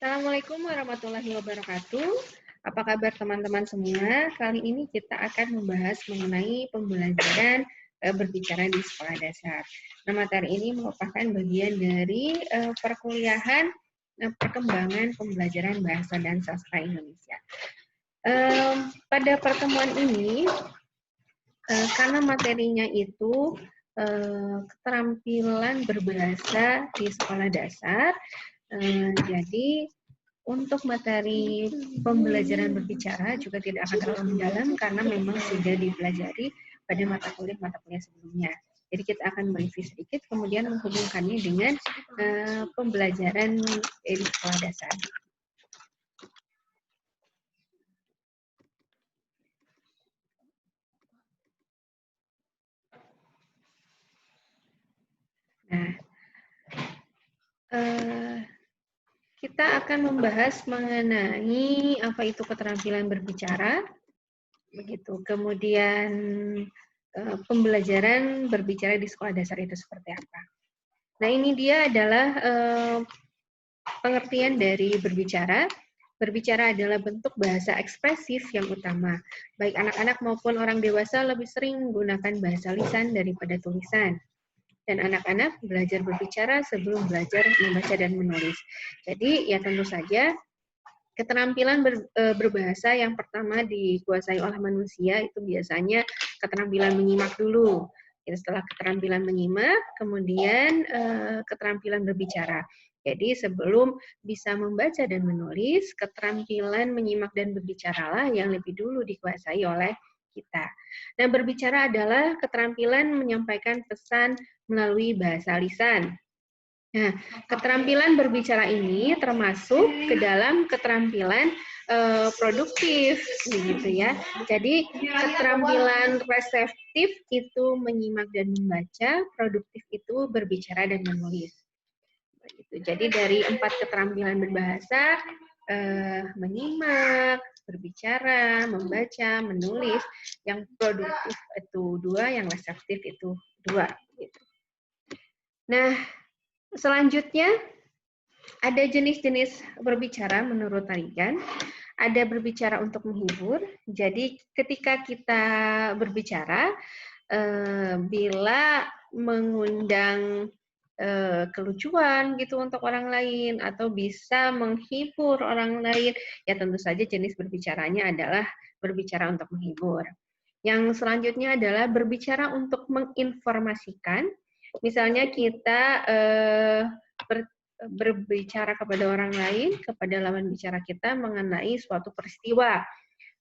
Assalamualaikum warahmatullahi wabarakatuh. Apa kabar teman-teman semua? Kali ini kita akan membahas mengenai pembelajaran berbicara di sekolah dasar. Nah, materi ini merupakan bagian dari perkuliahan perkembangan pembelajaran bahasa dan sastra Indonesia. Pada pertemuan ini, karena materinya itu keterampilan berbahasa di sekolah dasar, jadi untuk materi pembelajaran berbicara juga tidak akan terlalu mendalam karena memang sudah dipelajari pada mata kuliah sebelumnya. Jadi kita akan mereview sedikit, kemudian menghubungkannya dengan pembelajaran di sekolah dasar. Nah, kita akan membahas mengenai apa itu keterampilan berbicara, begitu. Kemudian pembelajaran berbicara di sekolah dasar itu seperti apa. Nah, ini dia adalah pengertian dari berbicara. Berbicara adalah bentuk bahasa ekspresif yang utama. Baik anak-anak maupun orang dewasa lebih sering menggunakan bahasa lisan daripada tulisan. Dan anak-anak belajar berbicara sebelum belajar membaca dan menulis. Jadi ya tentu saja keterampilan berbahasa yang pertama dikuasai oleh manusia itu biasanya keterampilan menyimak dulu. Jadi setelah keterampilan menyimak, kemudian keterampilan berbicara. Jadi sebelum bisa membaca dan menulis, keterampilan menyimak dan berbicaralah yang lebih dulu dikuasai oleh kita. Dan berbicara adalah keterampilan menyampaikan pesan melalui bahasa lisan. Nah, keterampilan berbicara ini termasuk ke dalam keterampilan produktif, begitu ya. Jadi keterampilan reseptif itu menyimak dan membaca, produktif itu berbicara dan menulis. Begitu. Jadi dari 4 keterampilan berbahasa, menyimak, berbicara, membaca, menulis, yang produktif itu 2, yang reseptif itu 2. Gitu. Nah, selanjutnya, ada jenis-jenis berbicara menurut tarikan. Ada berbicara untuk menghibur. Jadi ketika kita berbicara, bila mengundang kelucuan gitu untuk orang lain, atau bisa menghibur orang lain, ya tentu saja jenis berbicaranya adalah berbicara untuk menghibur. Yang selanjutnya adalah berbicara untuk menginformasikan. Misalnya kita berbicara kepada orang lain, kepada lawan bicara kita mengenai suatu peristiwa.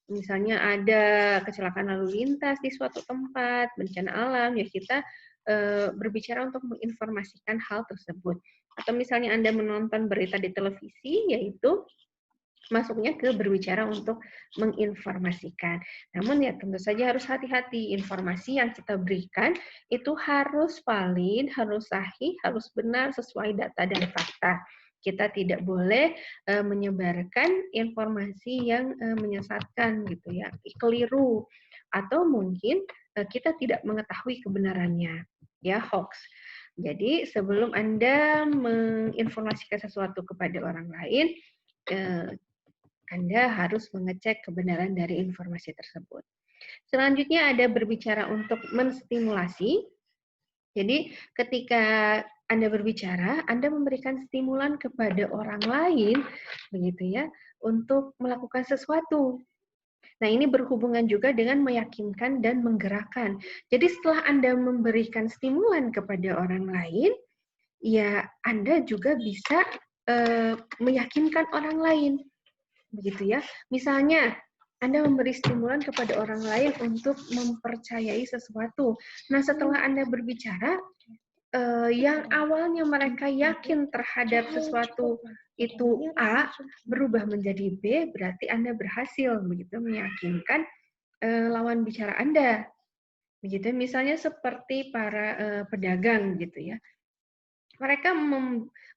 Misalnya ada kecelakaan lalu lintas di suatu tempat, bencana alam, ya kita berbicara untuk menginformasikan hal tersebut. Atau misalnya Anda menonton berita di televisi, yaitu masuknya ke berbicara untuk menginformasikan. Namun ya tentu saja harus hati-hati, informasi yang kita berikan itu harus valid, harus sahih, harus benar sesuai data dan fakta. Kita tidak boleh menyebarkan informasi yang menyesatkan gitu ya, keliru, atau mungkin kita tidak mengetahui kebenarannya, ya, hoax. Jadi sebelum Anda menginformasikan sesuatu kepada orang lain, Anda harus mengecek kebenaran dari informasi tersebut. Selanjutnya ada berbicara untuk menstimulasi. Jadi ketika Anda berbicara, Anda memberikan stimulan kepada orang lain, begitu ya, untuk melakukan sesuatu. Nah, ini berhubungan juga dengan meyakinkan dan menggerakkan. Jadi setelah Anda memberikan stimulan kepada orang lain, ya Anda juga bisa meyakinkan orang lain. Begitu ya. Misalnya, Anda memberi stimulan kepada orang lain untuk mempercayai sesuatu. Nah, setelah Anda berbicara, yang awalnya mereka yakin terhadap sesuatu itu A, berubah menjadi B, berarti Anda berhasil begitu meyakinkan lawan bicara Anda. Begitu, misalnya seperti para pedagang gitu ya. Mereka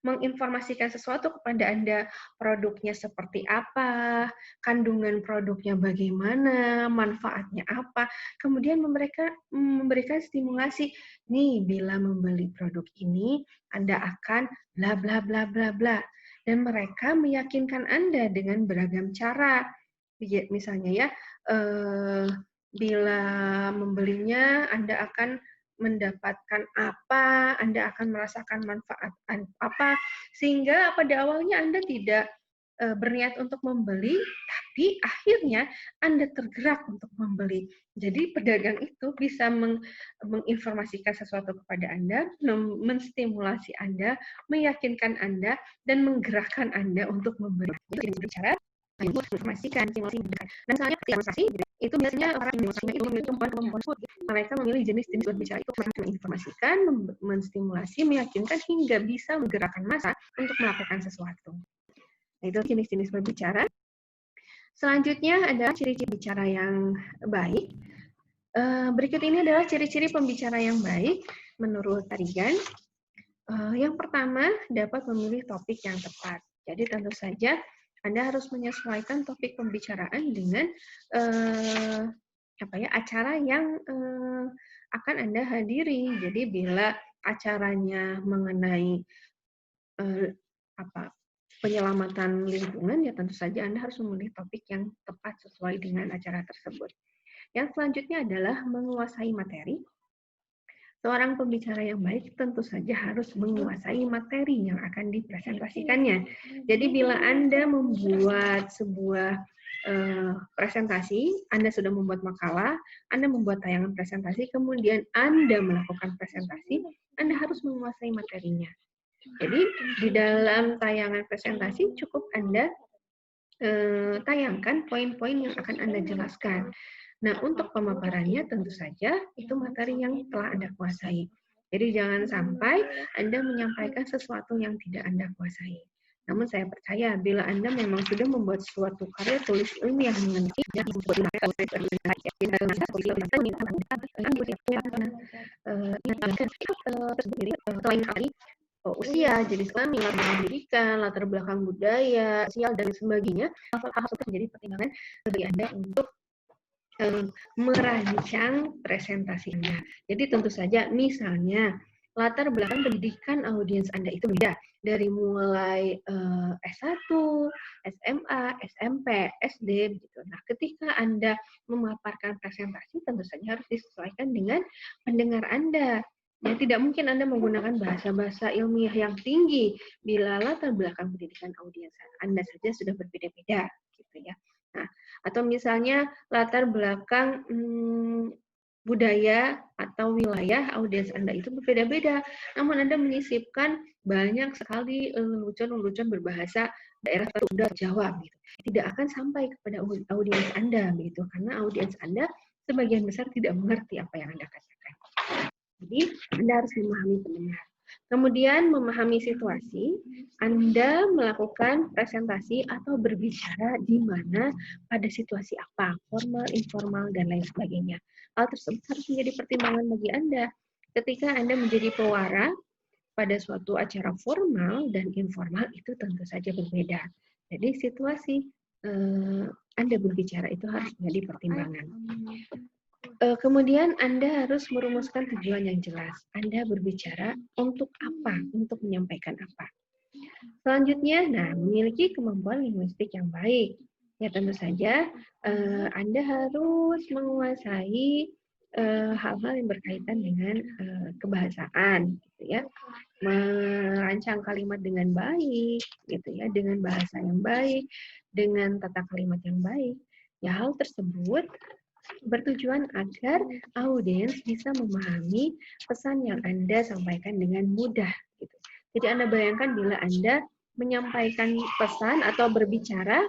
menginformasikan sesuatu kepada Anda, produknya seperti apa, kandungan produknya bagaimana, manfaatnya apa, kemudian mereka memberikan stimulasi, nih bila membeli produk ini, Anda akan bla bla bla bla bla. dan mereka meyakinkan Anda dengan beragam cara. Misalnya ya, bila membelinya Anda akan mendapatkan apa, Anda akan merasakan manfaat apa, sehingga pada awalnya Anda tidak berniat untuk membeli, tapi akhirnya Anda tergerak untuk membeli. Jadi pedagang itu bisa menginformasikan sesuatu kepada Anda, menstimulasi Anda, meyakinkan Anda, dan menggerakkan Anda untuk membeli. Jadi berbicara, informasikan, stimulasi. Dan misalnya demonstrasi, itu biasanya orang demonstrasinya itu memiliki kemampuan food. Mereka memilih jenis-jenis berbicara itu untuk menginformasikan, menstimulasi, meyakinkan, hingga bisa menggerakkan massa untuk melakukan sesuatu. Itu jenis-jenis berbicara. Selanjutnya adalah ciri-ciri bicara yang baik. Berikut ini adalah ciri-ciri pembicara yang baik menurut Tarigan. Yang pertama, dapat memilih topik yang tepat. Jadi tentu saja Anda harus menyesuaikan topik pembicaraan dengan acara yang akan Anda hadiri. Jadi bila acaranya mengenai penyelamatan lingkungan, ya tentu saja Anda harus memilih topik yang tepat sesuai dengan acara tersebut. Yang selanjutnya adalah menguasai materi. Seorang pembicara yang baik tentu saja harus menguasai materi yang akan dipresentasikannya. Jadi bila Anda membuat sebuah presentasi, Anda sudah membuat makalah, Anda membuat tayangan presentasi, kemudian Anda melakukan presentasi, Anda harus menguasai materinya. Jadi di dalam tayangan presentasi cukup Anda tayangkan poin-poin yang akan Anda jelaskan. Nah, untuk pemaparannya tentu saja itu materi yang telah Anda kuasai. Jadi jangan sampai Anda menyampaikan sesuatu yang tidak Anda kuasai. Namun saya percaya bila Anda memang sudah membuat suatu karya tulis ilmiah mengenai usia, jenis kelamin, latar belakang pendidikan, latar belakang budaya, sosial, dan sebagainya, hal-hal itu menjadi pertimbangan bagi Anda untuk merancang presentasi Anda. Jadi tentu saja, misalnya, latar belakang pendidikan audiens Anda itu beda. Dari mulai S1, SMA, SMP, SD, begitu. Nah, ketika Anda memaparkan presentasi, tentu saja harus disesuaikan dengan pendengar Anda. Ya, tidak mungkin Anda menggunakan bahasa-bahasa ilmiah yang tinggi bila latar belakang pendidikan audiens Anda saja sudah berbeda-beda, gitu ya. Nah, atau misalnya latar belakang budaya atau wilayah audiens Anda itu berbeda-beda, namun Anda menyisipkan banyak sekali lelucon-lelucon berbahasa daerah Sunda, Jawa, gitu. Tidak akan sampai kepada audiens Anda, begitu, karena audiens Anda sebagian besar tidak mengerti apa yang Anda katakan. Jadi, Anda harus memahami pendengar. Kemudian, memahami situasi, Anda melakukan presentasi atau berbicara di mana, pada situasi apa, formal, informal, dan lain sebagainya. Hal tersebut harus menjadi pertimbangan bagi Anda. Ketika Anda menjadi pewara pada suatu acara formal dan informal, itu tentu saja berbeda. Jadi, situasi Anda berbicara itu harus menjadi pertimbangan. Kemudian Anda harus merumuskan tujuan yang jelas. Anda berbicara untuk apa? Untuk menyampaikan apa? Selanjutnya, memiliki kemampuan linguistik yang baik. Ya tentu saja Anda harus menguasai hal-hal yang berkaitan dengan kebahasaan, gitu ya. Merancang kalimat dengan baik, gitu ya, dengan bahasa yang baik, dengan tata kalimat yang baik. Ya, hal tersebut bertujuan agar audiens bisa memahami pesan yang Anda sampaikan dengan mudah. Gitu. Jadi Anda bayangkan bila Anda menyampaikan pesan atau berbicara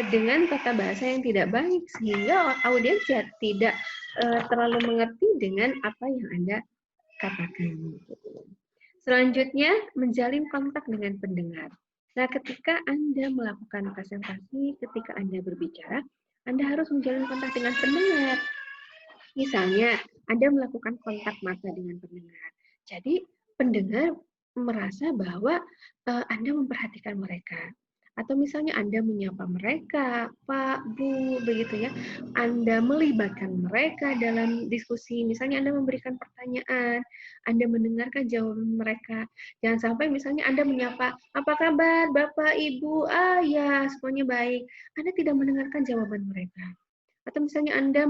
dengan tata bahasa yang tidak baik, sehingga audiens ya tidak terlalu mengerti dengan apa yang Anda katakan. Selanjutnya, menjalin kontak dengan pendengar. Nah, ketika Anda melakukan presentasi, ketika Anda berbicara, Anda harus menjalin kontak dengan pendengar. Misalnya, Anda melakukan kontak mata dengan pendengar. Jadi, pendengar merasa bahwa Anda memperhatikan mereka. Atau misalnya Anda menyapa mereka, Pak, Bu, begitu ya. Anda melibatkan mereka dalam diskusi, misalnya Anda memberikan pertanyaan, Anda mendengarkan jawaban mereka. Jangan sampai misalnya Anda menyapa, apa kabar Bapak, Ibu? Ah ya, semuanya baik. Anda tidak mendengarkan jawaban mereka. Atau misalnya Anda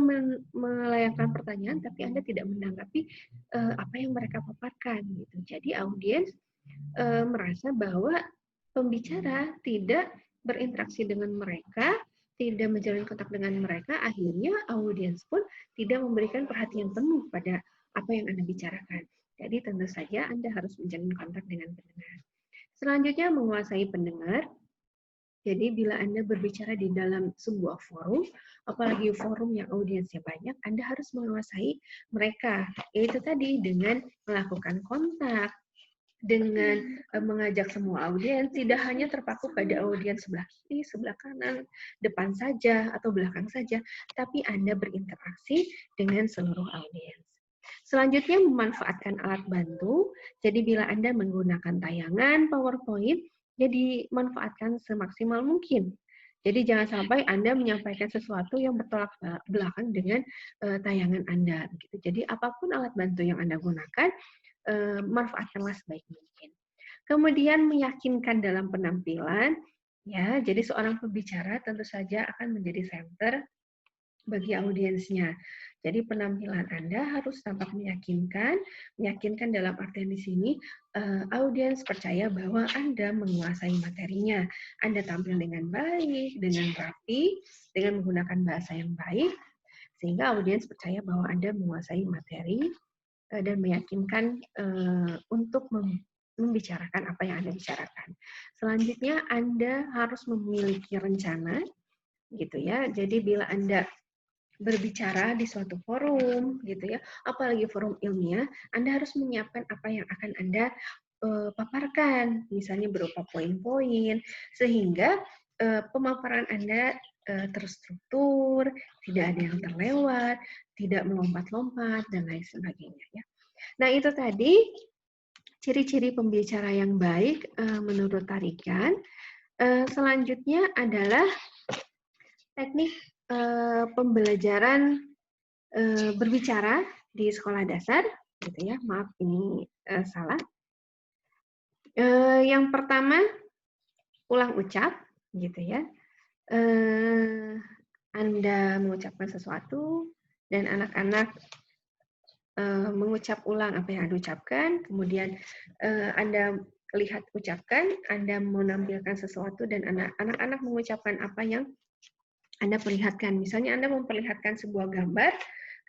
melayangkan pertanyaan, tapi Anda tidak menanggapi apa yang mereka paparkan. Gitu. Jadi audiens merasa bahwa pembicara tidak berinteraksi dengan mereka, tidak menjalin kontak dengan mereka, akhirnya audiens pun tidak memberikan perhatian penuh pada apa yang Anda bicarakan. Jadi tentu saja Anda harus menjalin kontak dengan pendengar. Selanjutnya menguasai pendengar. Jadi bila Anda berbicara di dalam sebuah forum, apalagi forum yang audiensnya banyak, Anda harus menguasai mereka. Yaitu tadi dengan melakukan kontak, dengan mengajak semua audiens, tidak hanya terpaku pada audiens sebelah kiri, sebelah kanan, depan saja, atau belakang saja, tapi Anda berinteraksi dengan seluruh audiens. Selanjutnya, memanfaatkan alat bantu. Jadi bila Anda menggunakan tayangan PowerPoint, jadi manfaatkan semaksimal mungkin. Jadi jangan sampai Anda menyampaikan sesuatu yang bertolak belakang dengan tayangan Anda. Jadi apapun alat bantu yang Anda gunakan, manfaatkanlah sebaik mungkin. Kemudian meyakinkan dalam penampilan, ya. Jadi seorang pembicara tentu saja akan menjadi center bagi audiensnya. Jadi penampilan Anda harus tampak meyakinkan dalam artian di sini audiens percaya bahwa Anda menguasai materinya. Anda tampil dengan baik, dengan rapi, dengan menggunakan bahasa yang baik, sehingga audiens percaya bahwa Anda menguasai materi dan meyakinkan untuk membicarakan apa yang Anda bicarakan. Selanjutnya Anda harus memiliki rencana, gitu ya. Jadi bila Anda berbicara di suatu forum, gitu ya, apalagi forum ilmiah, Anda harus menyiapkan apa yang akan Anda paparkan, misalnya berupa poin-poin, sehingga pemaparan Anda terstruktur, tidak ada yang terlewat, tidak melompat-lompat, dan lain sebagainya. Ya. Nah, itu tadi ciri-ciri pembicara yang baik menurut tarikan. Selanjutnya adalah teknik pembelajaran berbicara di sekolah dasar, gitu ya. Maaf ini salah. Yang pertama ulang ucap, gitu ya. Anda mengucapkan sesuatu dan anak-anak mengucap ulang apa yang Anda ucapkan, kemudian Anda lihat ucapkan, Anda menampilkan sesuatu dan anak-anak mengucapkan apa yang Anda perlihatkan. Misalnya Anda memperlihatkan sebuah gambar,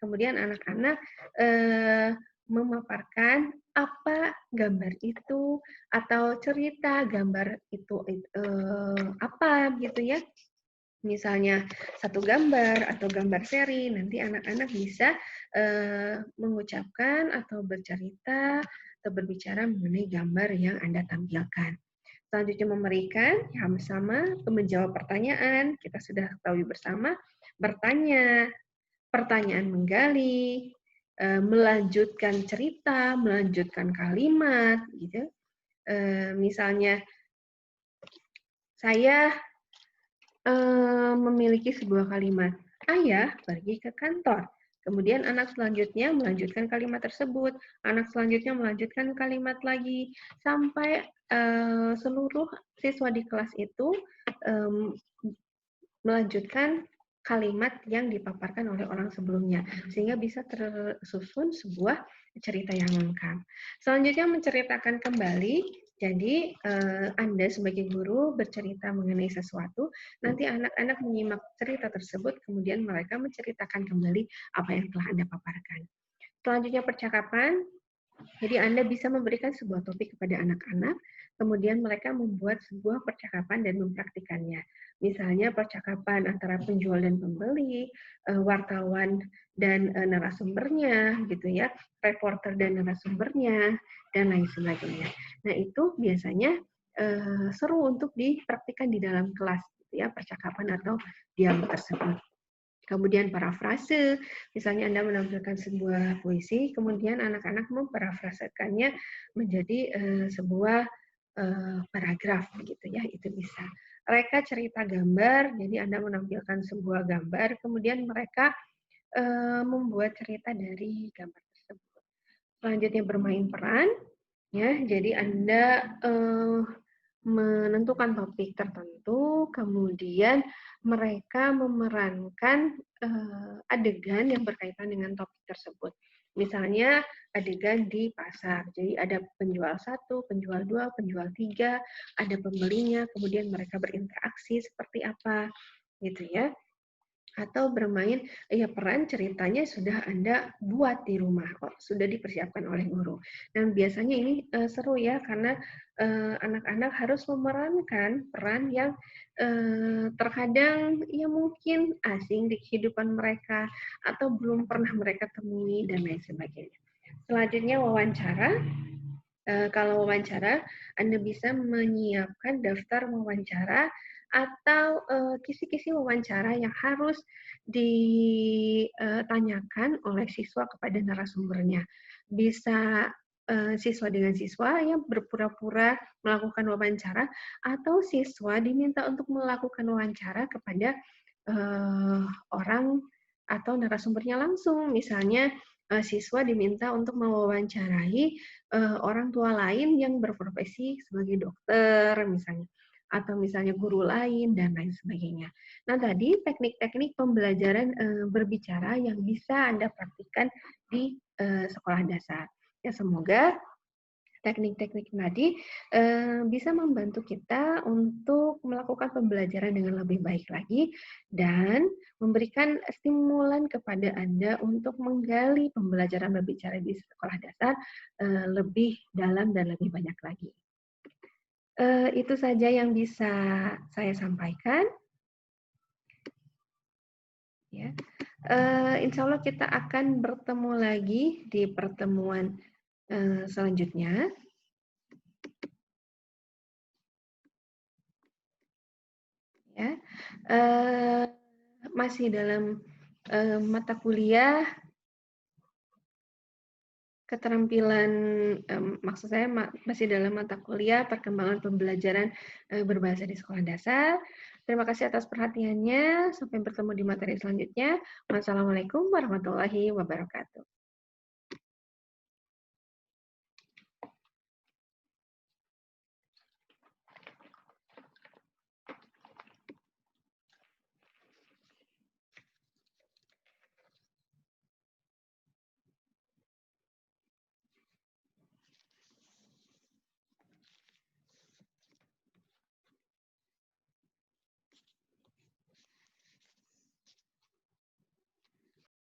kemudian anak-anak memaparkan apa gambar itu atau cerita gambar itu apa gitu ya. Misalnya satu gambar atau gambar seri, nanti anak-anak bisa mengucapkan atau bercerita atau berbicara mengenai gambar yang Anda tampilkan. Selanjutnya memberikan yang sama, menjawab pertanyaan, kita sudah ketahui bersama, bertanya, pertanyaan menggali, melanjutkan cerita, melanjutkan kalimat, gitu. Misalnya, saya memiliki sebuah kalimat, ayah pergi ke kantor. Kemudian anak selanjutnya melanjutkan kalimat tersebut, anak selanjutnya melanjutkan kalimat lagi, sampai seluruh siswa di kelas itu melanjutkan kalimat yang dipaparkan oleh orang sebelumnya, sehingga bisa tersusun sebuah cerita yang lengkap. Selanjutnya menceritakan kembali, jadi Anda sebagai guru bercerita mengenai sesuatu, nanti anak-anak menyimak cerita tersebut, kemudian mereka menceritakan kembali apa yang telah Anda paparkan. Selanjutnya percakapan, jadi Anda bisa memberikan sebuah topik kepada anak-anak, kemudian mereka membuat sebuah percakapan dan mempraktikannya. Misalnya percakapan antara penjual dan pembeli, wartawan dan narasumbernya, gitu ya, reporter dan narasumbernya, dan lain sebagainya. Nah itu biasanya seru untuk dipraktikkan di dalam kelas, gitu ya, percakapan atau dialog tersebut. Kemudian parafrase, misalnya Anda menampilkan sebuah puisi, kemudian anak-anak memparafrasekannya menjadi sebuah paragraf gitu ya, itu bisa. Mereka cerita gambar, jadi Anda menampilkan sebuah gambar, kemudian mereka membuat cerita dari gambar tersebut. Selanjutnya bermain peran, ya. Jadi Anda menentukan topik tertentu, kemudian mereka memerankan adegan yang berkaitan dengan topik tersebut. Misalnya adegan di pasar, jadi ada penjual satu, penjual dua, penjual tiga, ada pembelinya, kemudian mereka berinteraksi seperti apa, gitu ya. Atau bermain, ya peran ceritanya sudah Anda buat di rumah, sudah dipersiapkan oleh guru. Dan biasanya ini seru ya, karena anak-anak harus memerankan peran yang terkadang ya mungkin asing di kehidupan mereka, atau belum pernah mereka temui, dan lain sebagainya. Selanjutnya wawancara. Kalau wawancara, Anda bisa menyiapkan daftar wawancara atau kisi-kisi wawancara yang harus ditanyakan oleh siswa kepada narasumbernya. Bisa siswa dengan siswa yang berpura-pura melakukan wawancara, atau siswa diminta untuk melakukan wawancara kepada orang atau narasumbernya langsung. Misalnya siswa diminta untuk mewawancarai orang tua lain yang berprofesi sebagai dokter misalnya, atau misalnya guru lain dan lain sebagainya. Nah, tadi teknik-teknik pembelajaran berbicara yang bisa Anda praktikkan di sekolah dasar. Ya, semoga teknik-teknik tadi bisa membantu kita untuk melakukan pembelajaran dengan lebih baik lagi dan memberikan stimulan kepada Anda untuk menggali pembelajaran berbicara di sekolah dasar lebih dalam dan lebih banyak lagi. Itu saja yang bisa saya sampaikan. Ya. Insya Allah kita akan bertemu lagi di pertemuan selanjutnya. Ya. Masih dalam mata kuliah keterampilan, maksud saya masih dalam mata kuliah perkembangan pembelajaran berbahasa di sekolah dasar. Terima kasih atas perhatiannya. Sampai bertemu di materi selanjutnya. Wassalamualaikum warahmatullahi wabarakatuh.